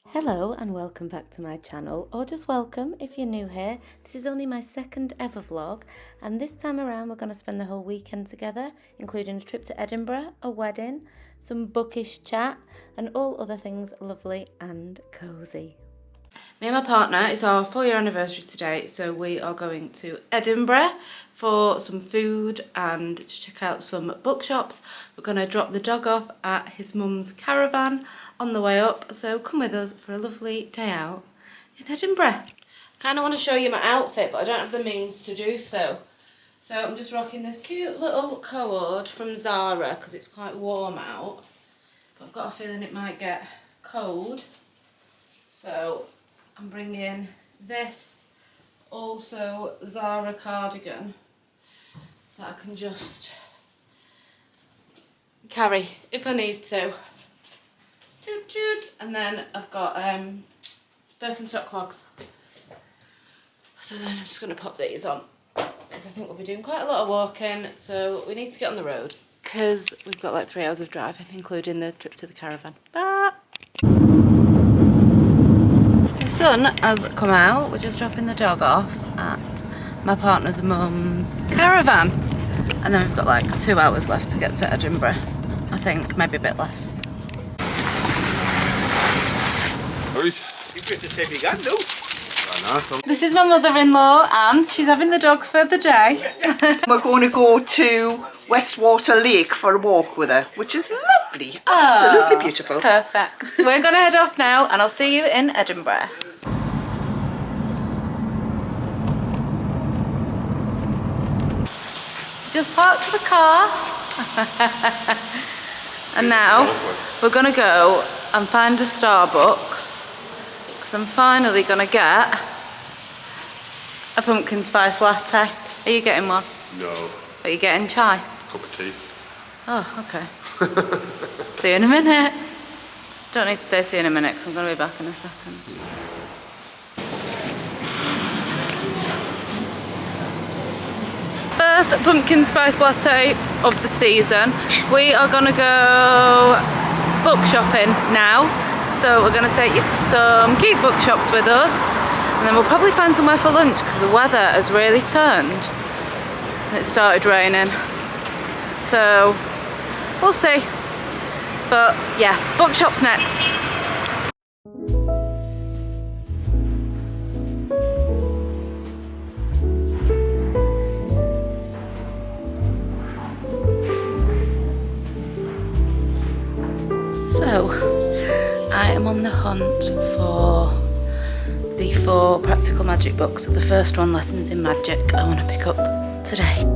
Hello and welcome back to my channel, or just welcome if you're new here. This is only my second ever vlog, and this time around we're going to spend the whole weekend together, including a trip to Edinburgh, a wedding, some bookish chat and all other things lovely and cosy. Me and my partner, it's our 4-year anniversary today, so we are going to Edinburgh for some food and to check out some bookshops. We're going to drop the dog off at his mum's caravan on the way up, so come with us for a lovely day out in Edinburgh. I kind of want to show you my outfit, but I don't have the means to do so. So I'm just rocking this cute little cord from Zara because it's quite warm out, but I've got a feeling it might get cold. So I'm bringing this also Zara cardigan that I can just carry if I need to. Toot toot. And then I've got Birkenstock clogs. So then I'm just going to pop these on because I think we'll be doing quite a lot of walking, so we need to get on the road because we've got like 3 hours of driving, including the trip to the caravan. Bye! The sun has come out. We're just dropping the dog off at my partner's mum's caravan, and then we've got like 2 hours left to get to Edinburgh. I think maybe a bit less. This is my mother-in-law Anne. She's having the dog for the day. We're going to go to Westwater Lake for a walk with her, which is lovely, absolutely beautiful. Perfect. We're going to head off now and I'll see you in Edinburgh. Just parked the car. And now we're going to go and find a Starbucks because I'm finally going to get a pumpkin spice latte. Are you getting one? No. Are you getting chai? Cup of tea. Oh, okay. See you in a minute. Don't need to say see you in a minute because I'm going to be back in a second. First pumpkin spice latte of the season. We are going to go book shopping now. So we're going to take you to some cute bookshops with us. And then we'll probably find somewhere for lunch because the weather has really turned. And it started raining. So we'll see. But yes, bookshops next. So I am on the hunt for the 4 practical magic books. So the first one, Lessons in Magic, I want to pick up today.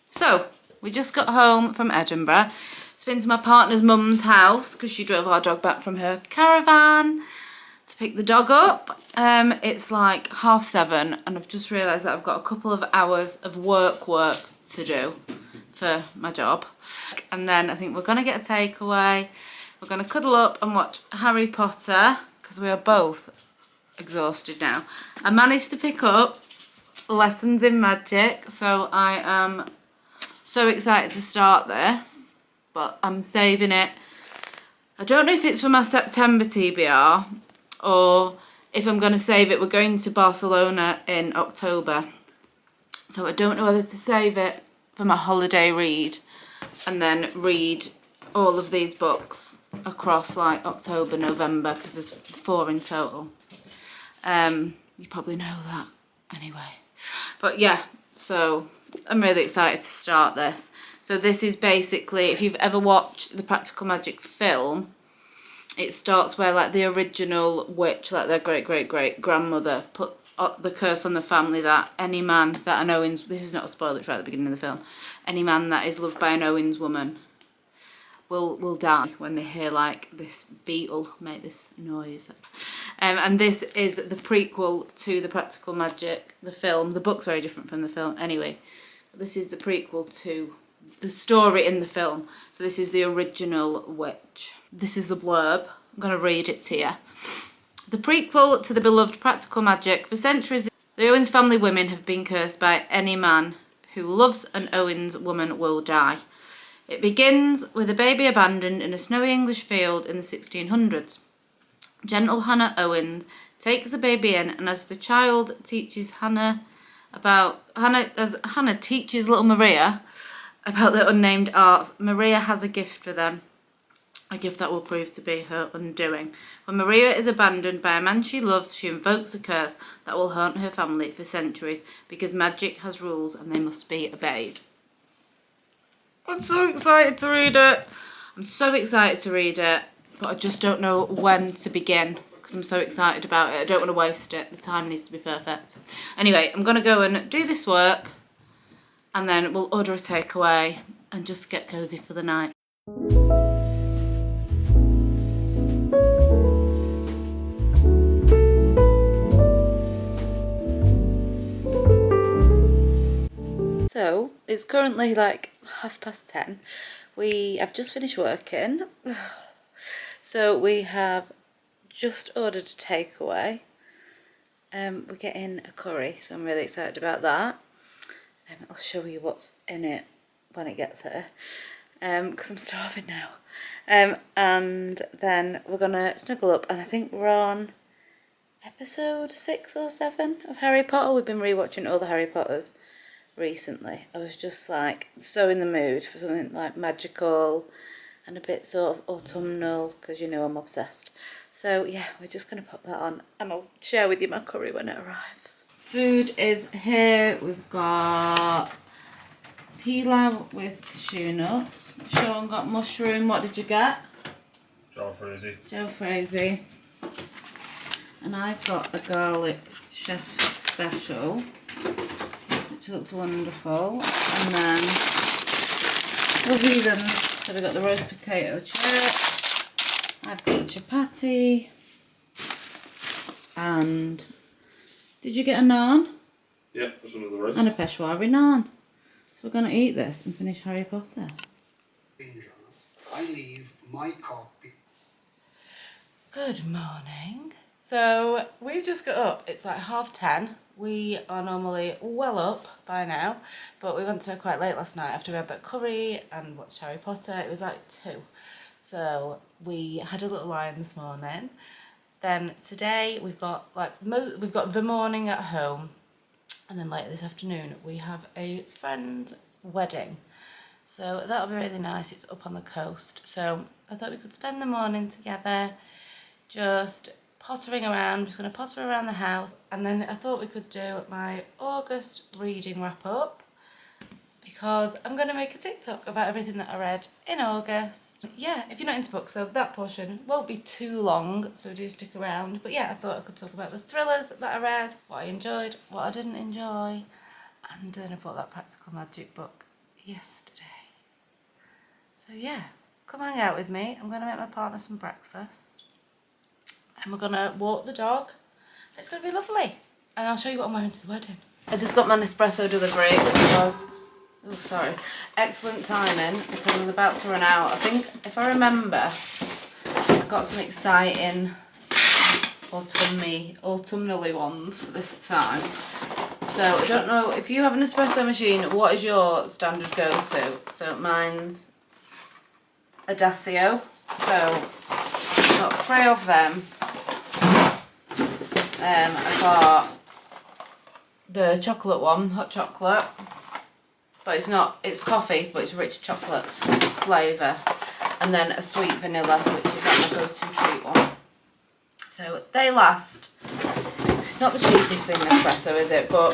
So, we just got home from Edinburgh. It's been to my partner's mum's house because she drove our dog back from her caravan to pick the dog up. It's like 7:30 and I've just realised that I've got a couple of hours of work to do for my job. And then I think we're going to get a takeaway. We're going to cuddle up and watch Harry Potter because we are both exhausted now. I managed to pick up Lessons in Magic, so I am so excited to start this, but I'm saving it I don't know if it's for my September TBR or if I'm going to save it. We're going to Barcelona in October. So I don't know whether to save it for my holiday read and then read all of these books across like October, November, because there's 4 in total. You probably know that anyway. But yeah, so I'm really excited to start this. So this is basically, if you've ever watched the Practical Magic film, it starts where like the original witch, like their great grandmother, put the curse on the family that any man that an Owens, this is not a spoiler, it's right at the beginning of the film, any man that is loved by an Owens woman will die when they hear like this beetle make this noise. And this is the prequel to the Practical Magic, the film. The book's very different from the film anyway. This is the prequel to the story in the film. So this is the original witch. This is the blurb. I'm going to read it to you. The prequel to the beloved Practical Magic. For centuries, the Owens family women have been cursed by any man who loves an Owens woman will die. It begins with a baby abandoned in a snowy English field in the 1600s. Gentle Hannah Owens takes the baby in, and as the child teaches Hannah teaches little Maria about the unnamed arts, Maria has a gift for them. A gift that will prove to be her undoing. When Maria is abandoned by a man she loves, she invokes a curse that will haunt her family for centuries because magic has rules and they must be obeyed. I'm so excited to read it. I'm so excited to read it, but I just don't know when to begin because I'm so excited about it. I don't want to waste it. The time needs to be perfect. Anyway, I'm going to go and do this work and then we'll order a takeaway and just get cosy for the night. So, it's currently like 10:30. We have just finished working. So we have just ordered a takeaway. We're getting a curry, so I'm really excited about that. I'll show you what's in it when it gets here. Because I'm starving now. And then we're gonna snuggle up, and I think we're on episode 6 or 7 of Harry Potter. We've been rewatching all the Harry Potters recently. I was just like so in the mood for something like magical and a bit sort of autumnal because you know I'm obsessed. So yeah, we're just going to pop that on and I'll share with you my curry when it arrives. Food is here. We've got pilau with cashew nuts. Sean got mushroom. What did you get? Jalfrezi. And I've got a garlic chef special, which looks wonderful. And then we're heathens. So we've got the roast potato chip. I've got a chapati. And did you get a naan? Yeah, that's one of the roast. And a Peshwari naan. So we're going to eat this and finish Harry Potter. I leave my copy. Good morning. So we've just got up. It's like 10:30. We are normally well up by now, but we went to bed quite late last night after we had that curry and watched Harry Potter. It was like 2. So we had a little lie in this morning. Then today we've got the morning at home, and then later this afternoon we have a friend's wedding. So that'll be really nice. It's up on the coast. So I thought we could spend the morning together just pottering around. I'm just going to potter around the house. And then I thought we could do my August reading wrap up because I'm going to make a TikTok about everything that I read in August. Yeah, if you're not into books, so that portion won't be too long, so do stick around. But yeah, I thought I could talk about the thrillers that I read, what I enjoyed, what I didn't enjoy. And then I bought that Practical Magic book yesterday. So yeah, come hang out with me. I'm going to make my partner some breakfast. And we're going to walk the dog. It's going to be lovely. And I'll show you what I'm wearing to the wedding. I just got my Nespresso delivery, which was, excellent timing because I was about to run out. I think, if I remember, I got some exciting autumnally ones this time. So I don't know, if you have an espresso machine, what is your standard go-to? So mine's Adagio, So I've got 3 of them. I got the chocolate one, hot chocolate, but it's not, it's coffee, but it's rich chocolate flavour, and then a sweet vanilla, which is like my go-to treat one. So they last. It's not the cheapest thing espresso, is it? But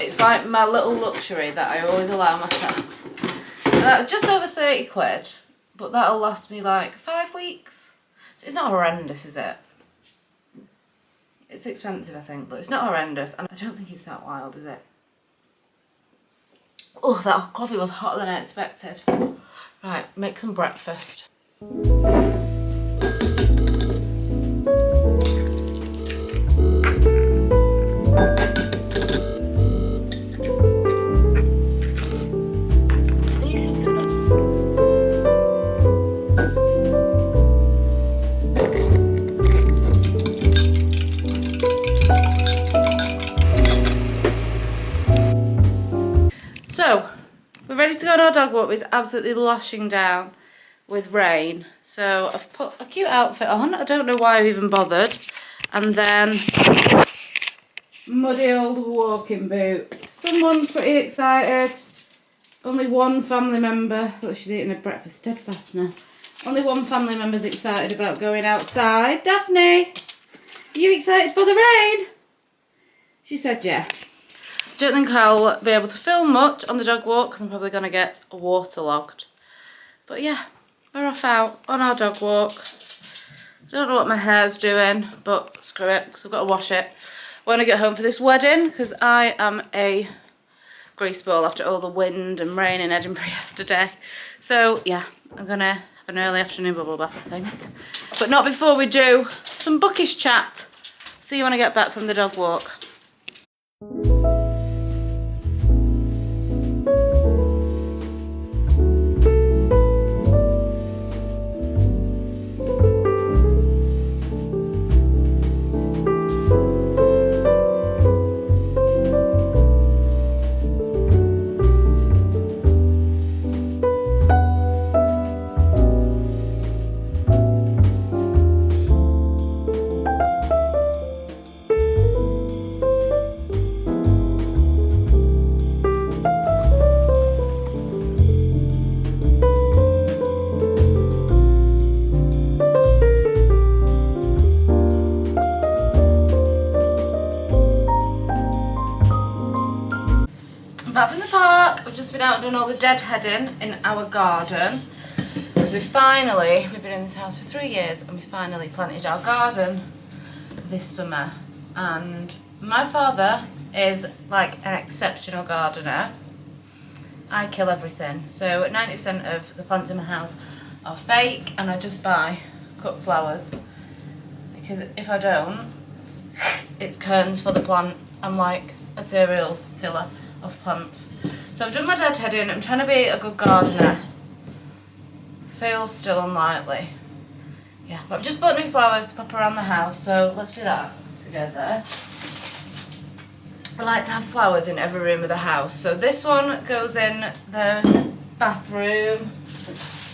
it's like my little luxury that I always allow myself. Just over 30 quid, but that'll last me like 5 weeks. So it's not horrendous, is it? It's expensive, I think, but it's not horrendous, and I don't think it's that wild, is it? Oh, that coffee was hotter than I expected. Right, make some breakfast. So, we're ready to go on our dog walk. It's absolutely lashing down with rain. So I've put a cute outfit on. I don't know why I even bothered. And then muddy old walking boots. Someone's pretty excited. Only one family member. Look, she's eating her breakfast steadfast now. Only one family member's excited about going outside. Daphne, are you excited for the rain? She said yeah. Don't think I'll be able to film much on the dog walk because I'm probably going to get waterlogged. But yeah, we're off out on our dog walk. Don't know what my hair's doing, but screw it because I've got to wash it when I get home for this wedding, because I am a greaseball after all the wind and rain in Edinburgh yesterday. So yeah, I'm going to have an early afternoon bubble bath, I think. But not before we do some bookish chat. See you when I get back from the dog walk. Back from the park. We've just been out and done all the deadheading in our garden because we've been in this house for 3 years and we finally planted our garden this summer. And my father is like an exceptional gardener. I kill everything, so 90% of the plants in my house are fake and I just buy cut flowers, because if I don't, it's curtains for the plant. I'm like a serial killer of plants. So I've done my deadheading. I'm trying to be a good gardener. Feels still unlikely. Yeah, but I've just bought new flowers to pop around the house, so let's do that together. I like to have flowers in every room of the house. So this one goes in the bathroom,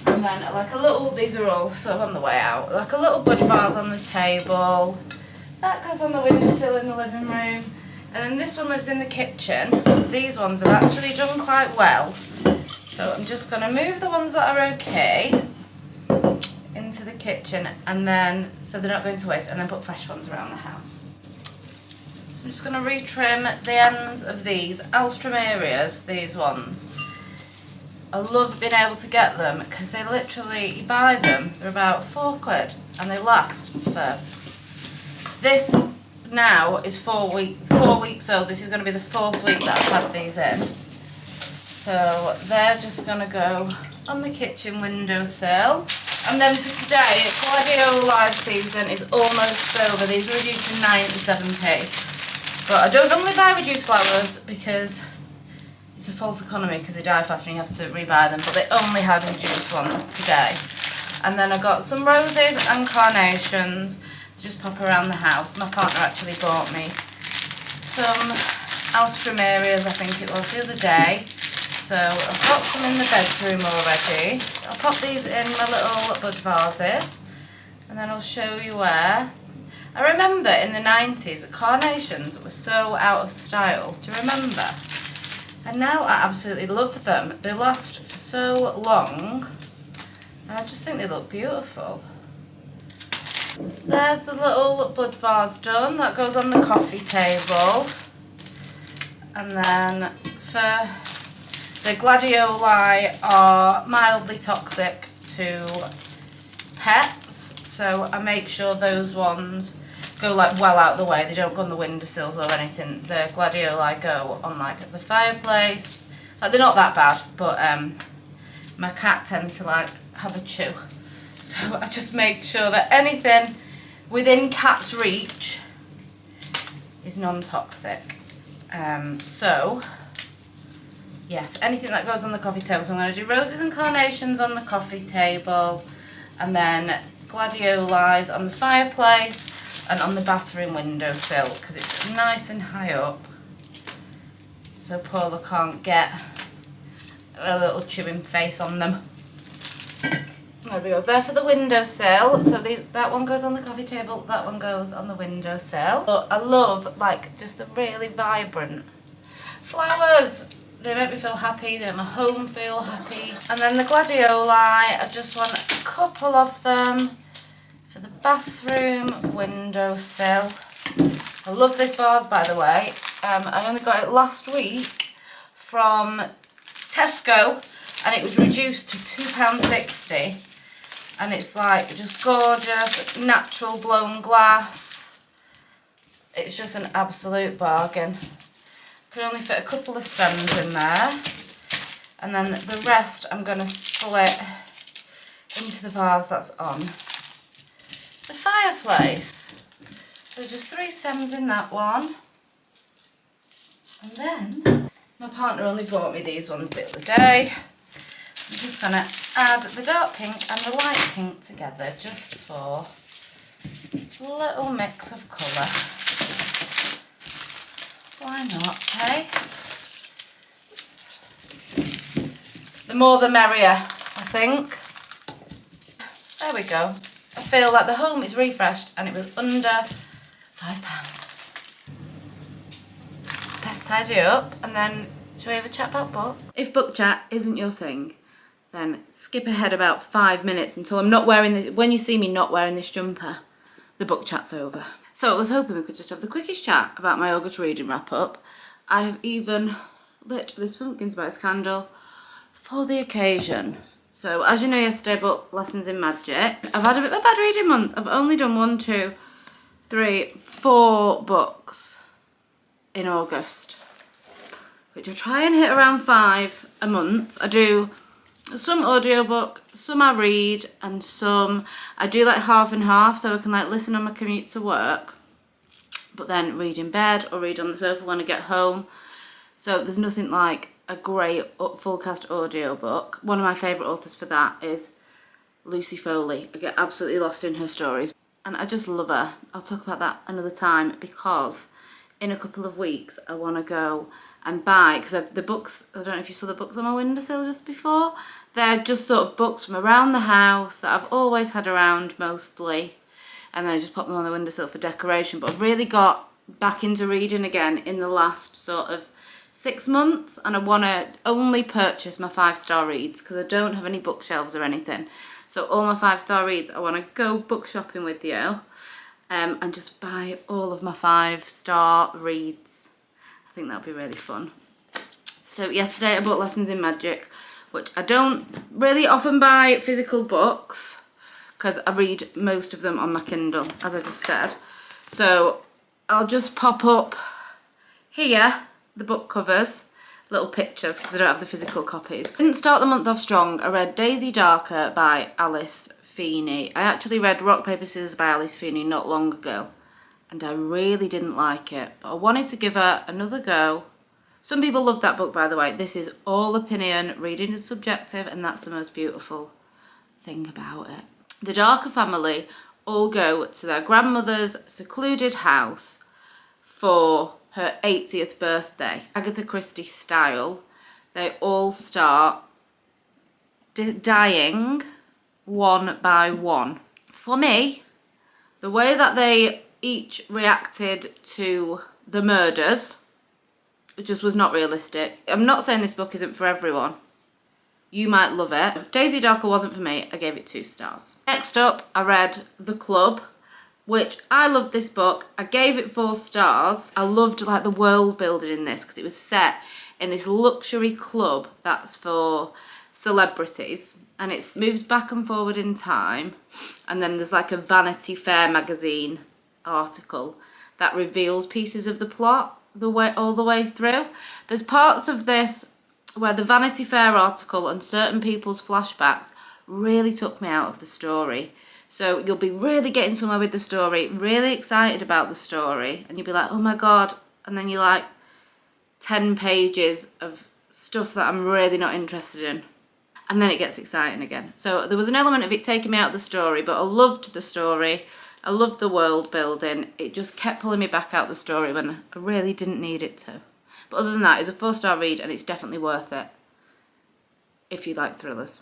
and then like a little, these are all sort of on the way out, like a little bud vase on the table. That goes on the windowsill in the living room. And then this one lives in the kitchen. These ones have actually done quite well. So I'm just going to move the ones that are okay into the kitchen, and then, so they're not going to waste, and then put fresh ones around the house. So I'm just going to retrim the ends of these Alstromerias, these ones. I love being able to get them because they literally, you buy them, they're about £4 and they last for, this now is 4 weeks old. This is going to be the 4th week that I've had these in. So they're just going to go on the kitchen windowsill. And then for today, Gladio live season is almost over. These were reduced to 97p. But I don't normally buy reduced flowers because it's a false economy, because they die faster and you have to rebuy them. But they only had reduced ones today. And then I got some roses and carnations to just pop around the house. My partner actually bought me some Alstromerias, I think it was, the other day. So I've got some in the bedroom already. I'll pop these in my little bud vases and then I'll show you where. I remember in the 90s carnations were so out of style. Do you remember? And now I absolutely love them. They last for so long and I just think they look beautiful. There's the little bud vase done. That goes on the coffee table. And then for the gladioli are mildly toxic to pets, so I make sure those ones go like well out of the way. They don't go on the windowsills or anything. The gladioli go on like the fireplace. Like, they're not that bad, but my cat tends to like have a chew. So I just make sure that anything within cat's reach is non-toxic. So yes, anything that goes on the coffee table. So I'm going to do roses and carnations on the coffee table, and then gladiolis on the fireplace and on the bathroom windowsill because it's nice and high up, so Paula can't get a little chewing face on them. There we go, there for the windowsill. So that one goes on the coffee table, that one goes on the windowsill. But I love like just the really vibrant flowers. They make me feel happy, they make my home feel happy. And then the gladioli, I just want a couple of them for the bathroom windowsill. I love this vase, by the way. I only got it last week from Tesco and it was reduced to £2.60. And it's like just gorgeous, natural blown glass. It's just an absolute bargain. Can only fit a couple of stems in there. And then the rest I'm going to split into the vase that's on the fireplace. So just 3 stems in that one. And then my partner only bought me these ones the other day. I'm just going to add the dark pink and the light pink together just for a little mix of colour. Why not, hey? The more the merrier, I think. There we go. I feel like the home is refreshed and it was under £5. Best tidy up and then shall we have a chat about book? If book chat isn't your thing, then skip ahead about 5 minutes until I'm not wearing this. When you see me not wearing this jumper, the book chat's over. So I was hoping we could just have the quickest chat about my August reading wrap up. I have even lit this pumpkin spice candle for the occasion. So as you know, yesterday I bought Lessons in Magic. I've had a bit of a bad reading month. I've only done 1, 2, 3, 4 books in August, which I try and hit around 5 a month. I do some audiobook, some I read, and some I do like half and half, so I can like listen on my commute to work, but then read in bed or read on the sofa when I get home. So there's nothing like a great full cast audiobook. One of my favourite authors for that is Lucy Foley. I get absolutely lost in her stories and I just love her. I'll talk about that another time because in a couple of weeks I want to go and buy, because the books, I don't know if you saw the books on my windowsill just before, they're just sort of books from around the house that I've always had around mostly, and then I just pop them on the windowsill for decoration. But I've really got back into reading again in the last sort of 6 months, and I want to only purchase my 5-star reads because I don't have any bookshelves or anything. So all my 5-star reads, I want to go book shopping with you and just buy all of my 5-star reads. I think that'll be really fun. So yesterday I bought Lessons in Magic, which I don't really often buy physical books because I read most of them on my Kindle, as I just said. So I'll just pop up here the book covers, little pictures, because I don't have the physical copies. Didn't start the month off strong. I read Daisy Darker by Alice Feeney. I actually read Rock, Paper, Scissors by Alice Feeney not long ago, and I really didn't like it, but I wanted to give her another go. Some people love that book, by the way. This is all opinion. Reading is subjective, and that's the most beautiful thing about it. The Darker family all go to their grandmother's secluded house for her 80th birthday. Agatha Christie style. they all start dying one by one. For me, the way that they each reacted to the murders, it just was not realistic. I'm not saying this book isn't for everyone. You might love it. Daisy Darker wasn't for me. I gave it 2 stars. Next up, I read The Club, which I loved this book. I gave it 4 stars. I loved like the world building in this because it was set in this luxury club that's for celebrities, and it moves back and forward in time, and then there's like a Vanity Fair magazine article that reveals pieces of the plot all the way through. There's parts of this where the Vanity Fair article and certain people's flashbacks really took me out of the story. So you'll be really getting somewhere with the story, really excited about the story, and you'll be like, oh my god, and then you're like 10 pages of stuff that I'm really not interested in. And then it gets exciting again. So there was an element of it taking me out of the story, but I loved the story. I loved the world building. It just kept pulling me back out the story when I really didn't need it to. But other than that, it's a 4-star read and it's definitely worth it if you like thrillers.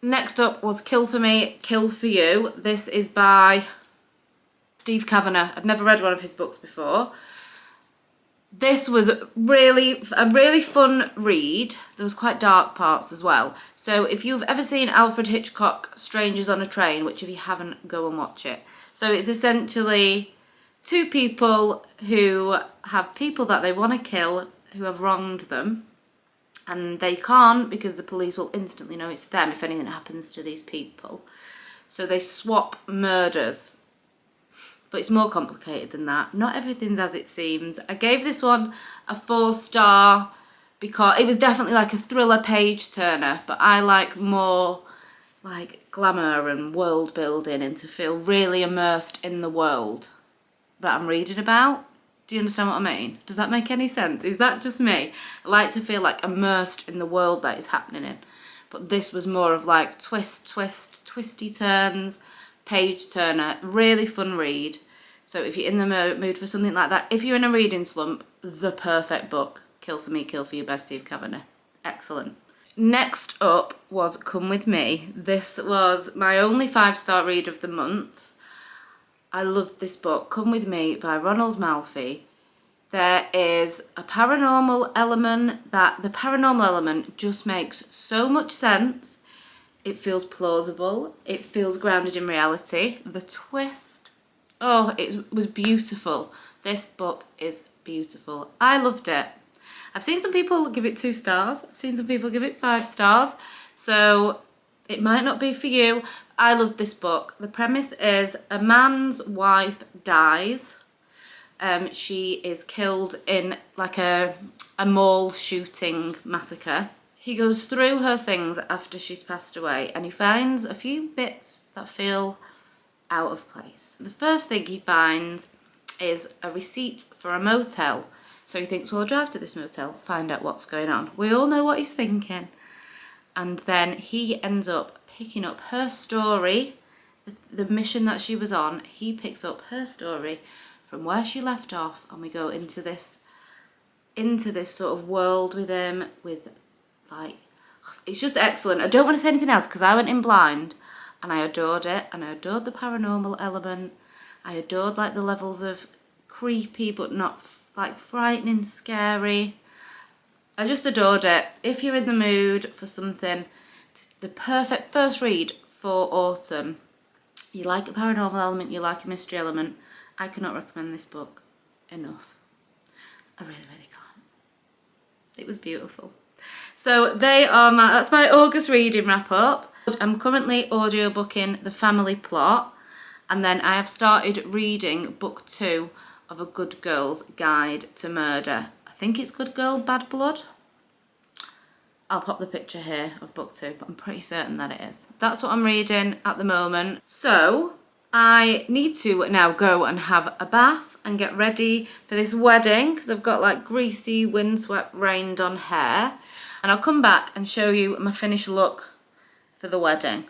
Next up was Kill For Me, Kill For You. This is by Steve Kavanagh. I'd never read one of his books before. This was a really fun read. There was quite dark parts as well. So if you've ever seen Alfred Hitchcock Strangers on a Train, which if you haven't, go and watch it. So it's essentially 2 people who have people that they want to kill who have wronged them, and they can't because the police will instantly know it's them if anything happens to these people. So they swap murders. But it's more complicated than that. Not everything's as it seems. I gave this one a 4-star because it was definitely like a thriller page turner, but I like more like glamour and world building and to feel really immersed in the world that I'm reading about. Do you understand what I mean? Does that make any sense? Is that just me? I like to feel like immersed in the world that is happening in. But this was more of like twisty turns, page turner, really fun read. So if you're in the mood for something like that, if you're in a reading slump, the perfect book. Kill For Me, Kill For You by Steve Kavanagh. Excellent. Next up was Come With Me. This was my only 5-star read of the month. I loved this book, Come With Me by Ronald Malfi. There is a paranormal element that the paranormal element just makes so much sense. It feels plausible. It feels grounded in reality. The twist, oh, it was beautiful. This book is beautiful. I loved it. I've seen some people give it 2 stars. I've seen some people give it 5 stars. So it might not be for you. I love this book. The premise is a man's wife dies. She is killed in like a mall shooting massacre. He goes through her things after she's passed away and he finds a few bits that feel out of place. The first thing he finds is a receipt for a motel. So he thinks, well, I'll drive to this motel, find out what's going on. We all know what he's thinking. And then he ends up picking up her story, the mission that she was on. He picks up her story from where she left off, and we go into this sort of world with him, with like, it's just excellent. I don't want to say anything else because I went in blind and I adored it, and I adored the paranormal element. I adored like the levels of creepy but not like frightening, scary. I just adored it. If you're in the mood for something, the perfect first read for autumn, you like a paranormal element, you like a mystery element, I cannot recommend this book enough. I really, really can't. It was beautiful. So that's my August reading wrap up. I'm currently audiobooking The Family Plot, and then I have started reading book 2 of A Good Girl's Guide to Murder. I think it's Good Girl, Bad Blood. I'll pop the picture here of book 2, but I'm pretty certain that it is. That's what I'm reading at the moment. So I need to now go and have a bath and get ready for this wedding because I've got like greasy, windswept, rained on hair. And I'll come back and show you my finished look for the wedding.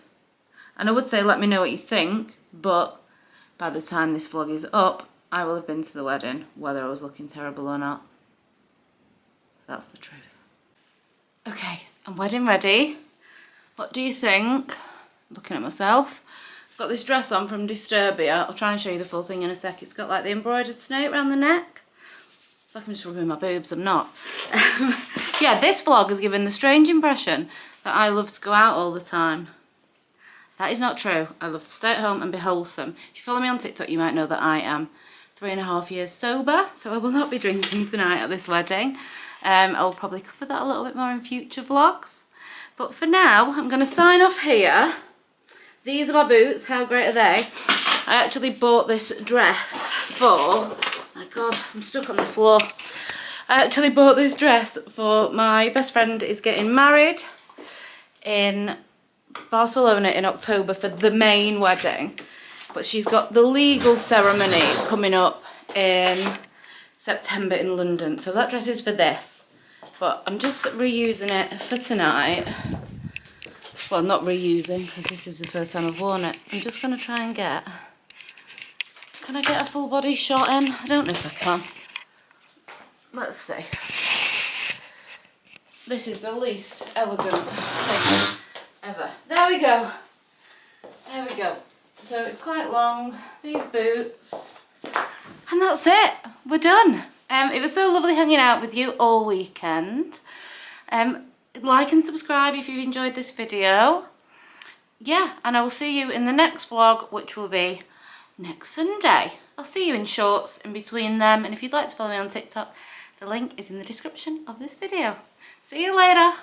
And I would say let me know what you think, but by the time this vlog is up, I will have been to the wedding, whether I was looking terrible or not. That's the truth. Okay, I'm wedding ready. What do you think? Looking at myself. I've got this dress on from Disturbia. I'll try and show you the full thing in a sec. It's got like the embroidered snake around the neck. It's like I'm just rubbing my boobs, I'm not. Yeah, this vlog has given the strange impression that I love to go out all the time. That is not true. I love to stay at home and be wholesome. If you follow me on TikTok, you might know that I am 3.5 years sober, so I will not be drinking tonight at this wedding. I'll probably cover that a little bit more in future vlogs. But for now, I'm going to sign off here. These are my boots. How great are they? I actually bought this dress for... My God, I'm stuck on the floor. I actually bought this dress for my best friend is getting married in Barcelona in October for the main wedding. But she's got the legal ceremony coming up in September in London. So that dress is for this. But I'm just reusing it for tonight. Well, not reusing, because this is the first time I've worn it. I'm just going to try and get... Can I get a full body shot in? I don't know if I can. Let's see. This is the least elegant thing ever. There we go. There we go. So it's quite long, these boots. And that's it. We're done. It was so lovely hanging out with you all weekend. Like and subscribe if you've enjoyed this video. Yeah, and I will see you in the next vlog, which will be next Sunday. I'll see you in shorts in between them, and if you'd like to follow me on TikTok, the link is in the description of this video. See you later.